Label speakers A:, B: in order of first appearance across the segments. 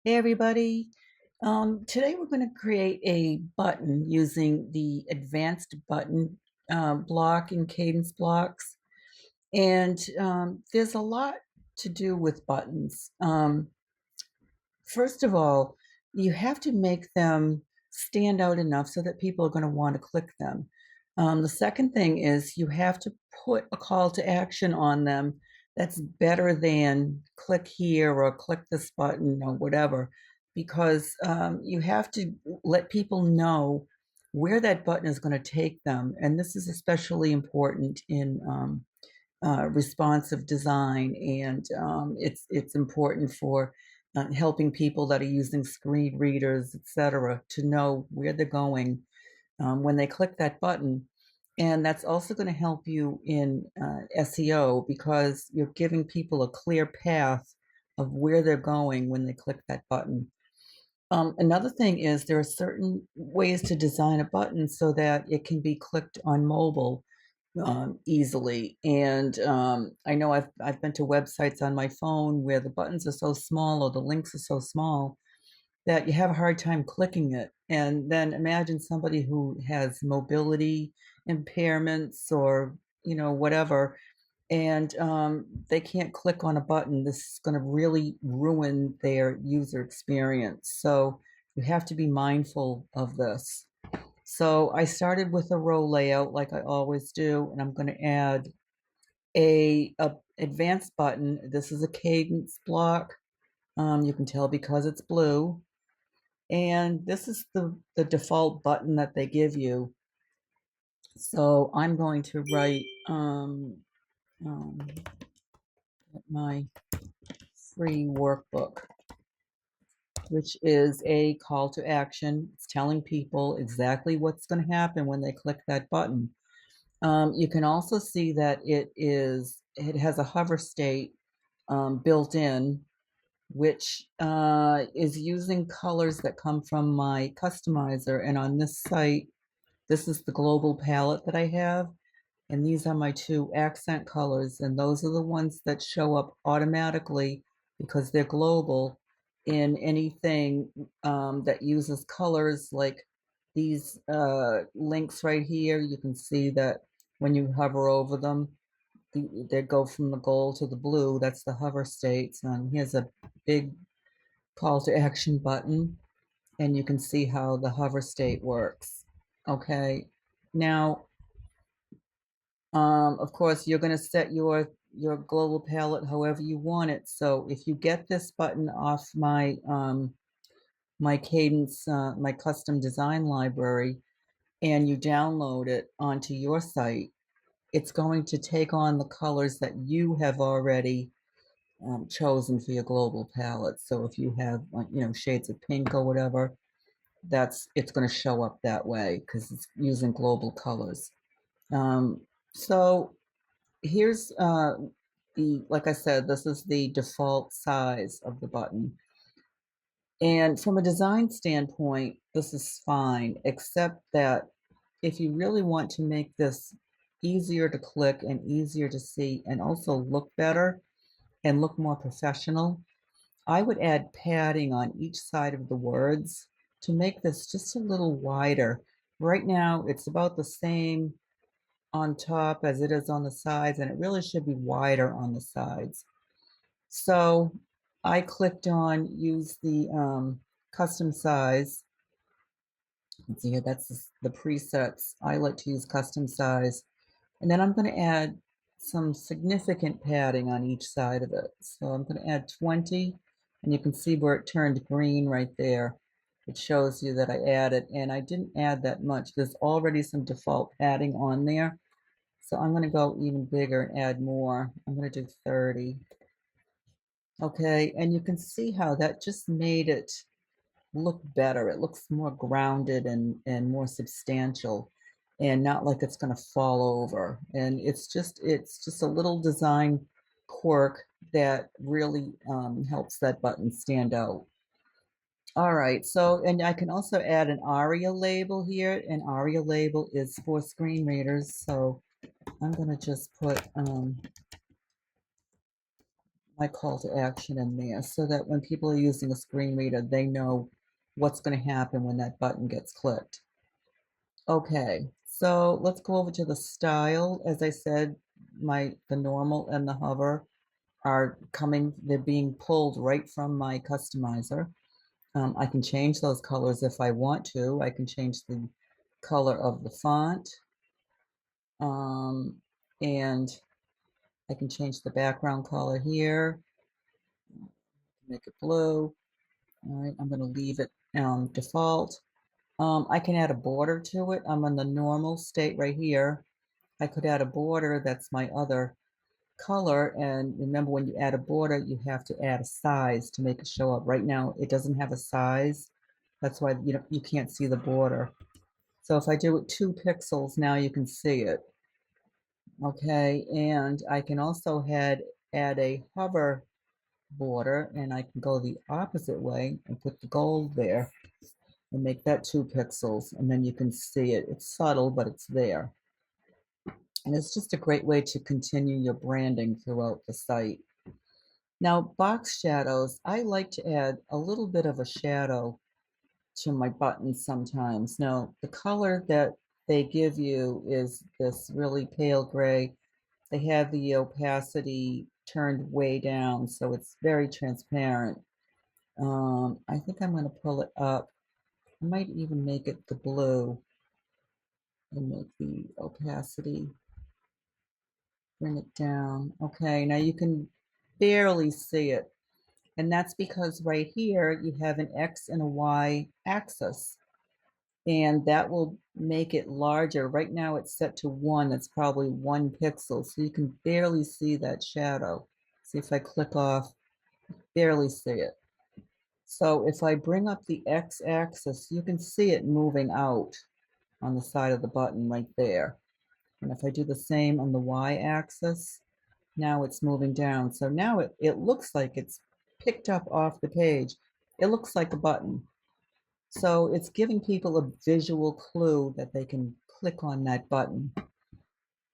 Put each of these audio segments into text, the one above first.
A: Hey everybody. Today we're going to create a button using the advanced button block in Cadence blocks. And there's a lot to do with buttons. First of all, you have to make them stand out enough so that people are going to want to click them. The second thing is you have to put a call to action on them that's better than click here or click this button or whatever, because you have to let people know where that button is going to take them. And this is especially important in responsive design, and it's important for helping people that are using screen readers, etc., to know where they're going when they click that button. And that's also going to help you in SEO because you're giving people a clear path of where they're going when they click that button. Another thing is there are certain ways to design a button so that it can be clicked on mobile easily. And I know I've been to websites on my phone where the buttons are so small or the links are so small that you have a hard time clicking it. And then imagine somebody who has mobility impairments or whatever, and they can't click on a button. This is going to really ruin their user experience. So you have to be mindful of this. So I started with a row layout like I always do, and I'm going to add a advanced button. This is a cadence block. You can tell because it's blue. And this is the default button that they give you. So I'm going to write um, my free workbook, which is a call to action. It's telling people exactly what's going to happen when they click that button. You can also see that it has a hover state built in, which is using colors that come from my customizer. And on this site, this is the global palette that I have. And these are my two accent colors. And those are the ones that show up automatically because they're global in anything that uses colors like these links right here. You can see that when you hover over them, they go from the gold to the blue. That's the hover states. And here's a big call to action button. And you can see how the hover state works. Okay. Now, of course, you're going to set your global palette however you want it. So if you get this button off my Cadence, my custom design library, and you download it onto your site, it's going to take on the colors that you have already chosen for your global palette. So if you have shades of pink or whatever, it's going to show up that way because it's using global colors. So here's like I said, this is the default size of the button. And from a design standpoint, this is fine, except that if you really want to make this easier to click and easier to see and also look better and look more professional, I would add padding on each side of the words to make this just a little wider. Right now, it's about the same on top as it is on the sides, and it really should be wider on the sides. So I clicked on use the custom size. Let's see here, that's the presets. I like to use custom size. And then I'm going to add some significant padding on each side of it. So I'm going to add 20, and you can see where it turned green right there. It shows you that I added, and I didn't add that much. There's already some default padding on there. So I'm going to go even bigger and add more. I'm going to do 30. Okay, and you can see how that just made it look better. It looks more grounded and more substantial and not like it's going to fall over. And it's just a little design quirk that really helps that button stand out. All right, so, and I can also add an ARIA label here. An ARIA label is for screen readers. So I'm going to just put my call to action in there so that when people are using a screen reader, they know what's going to happen when that button gets clicked. Okay, so let's go over to the style. As I said, the normal and the hover are coming, they're being pulled right from my customizer. I can change those colors if I want to. I can change the color of the font. And I can change the background color here, make it blue. All right, I'm going to leave it default. I can add a border to it. I'm on the normal state right here. I could add a border that's my other color. And remember, when you add a border, you have to add a size to make it show up. Right now, it doesn't have a size. That's why you can't see the border. So if I do it 2 pixels, now you can see it. Okay, and I can also add a hover border, and I can go the opposite way and put the gold there and make that 2 pixels, and then you can see it. It's subtle, but it's there. And it's just a great way to continue your branding throughout the site. Now, box shadows, I like to add a little bit of a shadow to my buttons sometimes. Now, the color that they give you is this really pale gray. They have the opacity turned way down, so it's very transparent. I think I'm going to pull it up. I might even make it the blue and make the opacity, bring it down. Okay, now you can barely see it. And that's because right here you have an X and a Y axis. And that will make it larger. Right now it's set to 1. That's probably 1 pixel. So you can barely see that shadow. See if I click off, barely see it. So if I bring up the X axis, you can see it moving out on the side of the button right there. And if I do the same on the Y axis, now it's moving down. So now it looks like it's picked up off the page. It looks like a button. So it's giving people a visual clue that they can click on that button.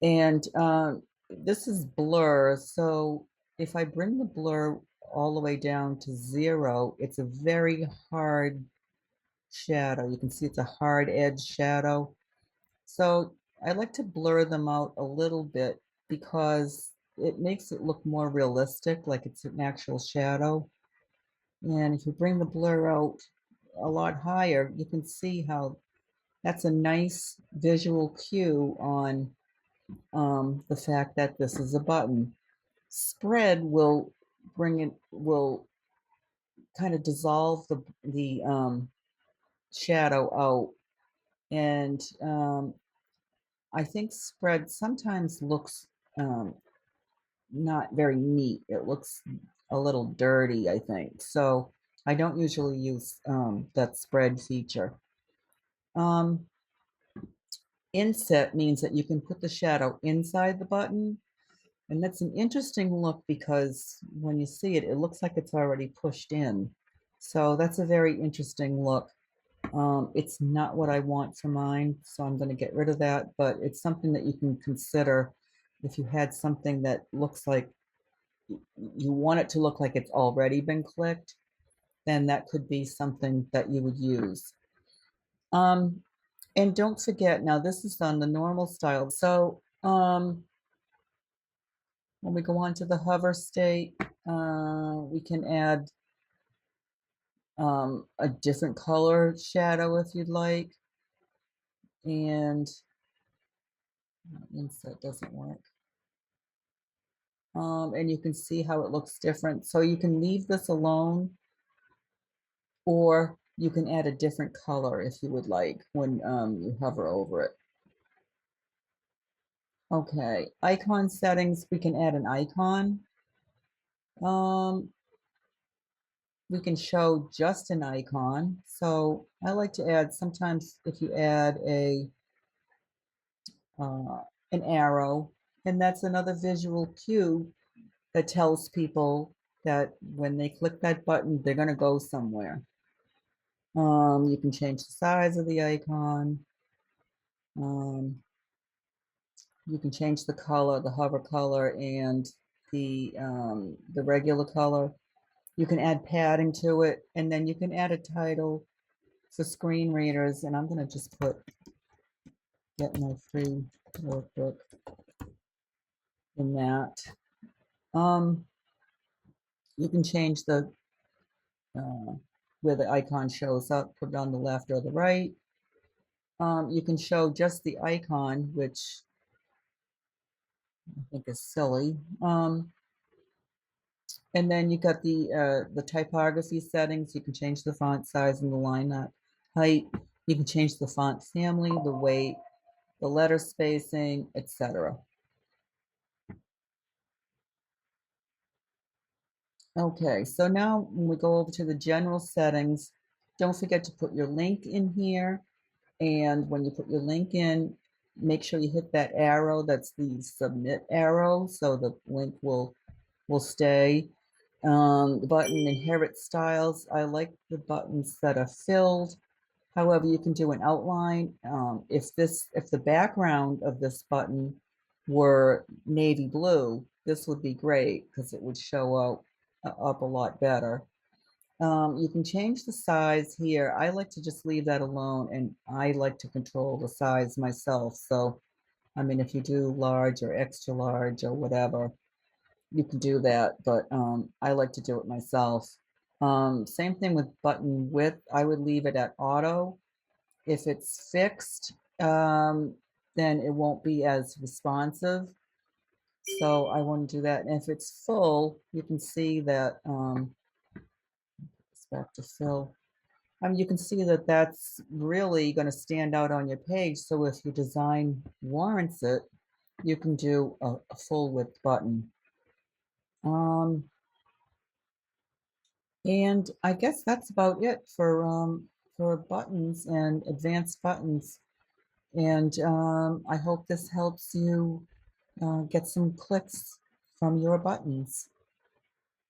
A: And this is blur. So if I bring the blur all the way down to 0, it's a very hard shadow. You can see it's a hard edge shadow. So I like to blur them out a little bit because it makes it look more realistic, like it's an actual shadow. And if you bring the blur out a lot higher, you can see how that's a nice visual cue on the fact that this is a button. Spread will will kind of dissolve the shadow out. And I think spread sometimes looks not very neat. It looks a little dirty, I think. So I don't usually use that spread feature. Inset means that you can put the shadow inside the button. And that's an interesting look because when you see it, it looks like it's already pushed in. So that's a very interesting look. It's not what I want for mine, so I'm going to get rid of that, but it's something that you can consider if you had something that looks like you want it to look like it's already been clicked, then that could be something that you would use. And don't forget, now this is on the normal style. So when we go on to the hover state, we can add a different color shadow if you'd like. And inset doesn't work. And you can see how it looks different. So you can leave this alone, or you can add a different color if you would like when you hover over it. Okay, icon settings, we can add an icon. We can show just an icon. So I like to add, sometimes if you add an arrow, and that's another visual cue that tells people that when they click that button, they're going to go somewhere. You can change the size of the icon. You can change the color, the hover color, and the regular color. You can add padding to it, and then you can add a title for screen readers. And I'm going to just put get my free workbook in that. You can change the where the icon shows up, put it on the left or the right. You can show just the icon, which I think is silly. And then you got the typography settings. You can change the font size and the line height. You can change the font family, the weight, the letter spacing, etc. Okay, so now when we go over to the general settings, don't forget to put your link in here. And when you put your link in, make sure you hit that arrow. That's the submit arrow, so the link will stay. The button inherit styles. I like the buttons that are filled. However, you can do an outline. If the background of this button were navy blue, this would be great because it would show up a lot better. You can change the size here. I like to just leave that alone, and I like to control the size myself. So, I mean, if you do large or extra large or whatever, you can do that, but I like to do it myself. Same thing with button width. I would leave it at auto. If it's fixed, then it won't be as responsive. So I want to do that. And if it's full, you can see that, it's back to fill. You can see that that's really going to stand out on your page. So if your design warrants it, you can do a full width button. And I guess that's about it for buttons and advanced buttons. And I hope this helps you get some clicks from your buttons.